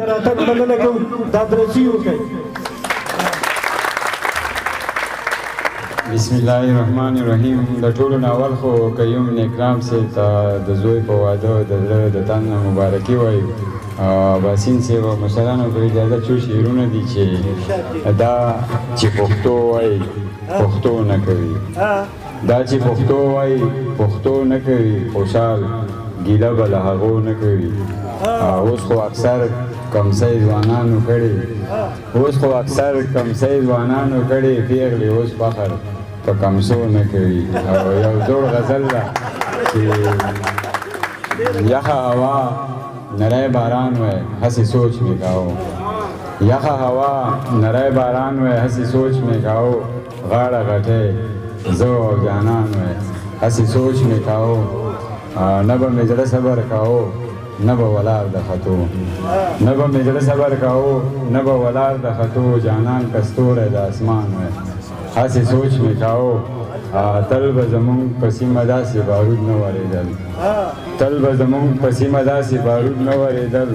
راتګ مننه کوم دا درسي وکړئ. بسم الله الرحمن الرحیم. د ټولو نه اول خو قیوم اکرام صاحب ته د زوی په واده د زړه د تن نه مبارکي وایو. باسین صاحب او مشرانو په اجازه څو شعرونه دي چې دا چې پښتو وایي پښتو نه کوي، دا چې پښتو وایي پښتو نه کوي، خوشحال ګیله به له هغو نه کوي. اوس خو اکثر کمسی ځوانانو کړي، اوس خو اکثر کمسی ځوانانو کړي، پیغلې اوس فخر په کمسو نه کوي. او یو زوړ غزل ده چې یخه هوا نری باران وی هسې سوچ مې کاو، یخه هوا نری باران وی هسې سوچ مې کاو، غاړه غټۍ زه او جانان وی هسې سوچ مې کاو، نه به مې زړه صبر کاو نه به ولار د خطو، نه به مې زړه صبر کاو نه به ولار د خطو، جانان که ستوری د اسمان وی هسې سوچ مې کاو، تل به زمونږ په سیمه داسې بارود نه ورېدل، تل به زمونږ په سیمه داسې بارود نه ورېدل،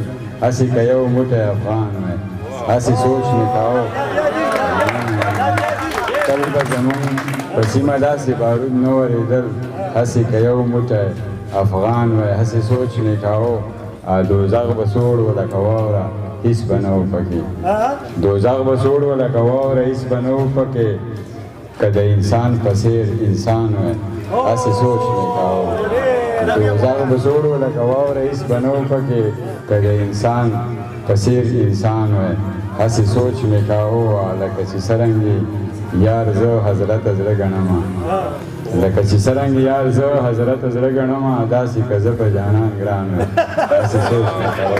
هسې که یو موټی افغان وی هسې سوچ مې کاو، تل به زمونږ په سیمه داسې بارود نه ورېدل، هسې که یو موټی افغان وی هسې سوچ مې کاو. دوزخ به سوړ و لکه واوره هېڅ به نه و پکې، دوزخ به سوړ و لکه واوره هېڅ به نه و پکې، که د انسان په څېر انسان وی هسې سوچ مې کاو. دوزخ به سوړ و لکه واوره هېڅ به نه و پکې، که د انسان په څېر انسان وی هسې سوچ مې کاو. لکه چې څرنګې یار زه حضرت زړه ګڼمه، لکه چې څرنګې یار زه حضرت زړه ګڼمه، داسې که زه په جانان ګران وی هسې سوچ مې کاو.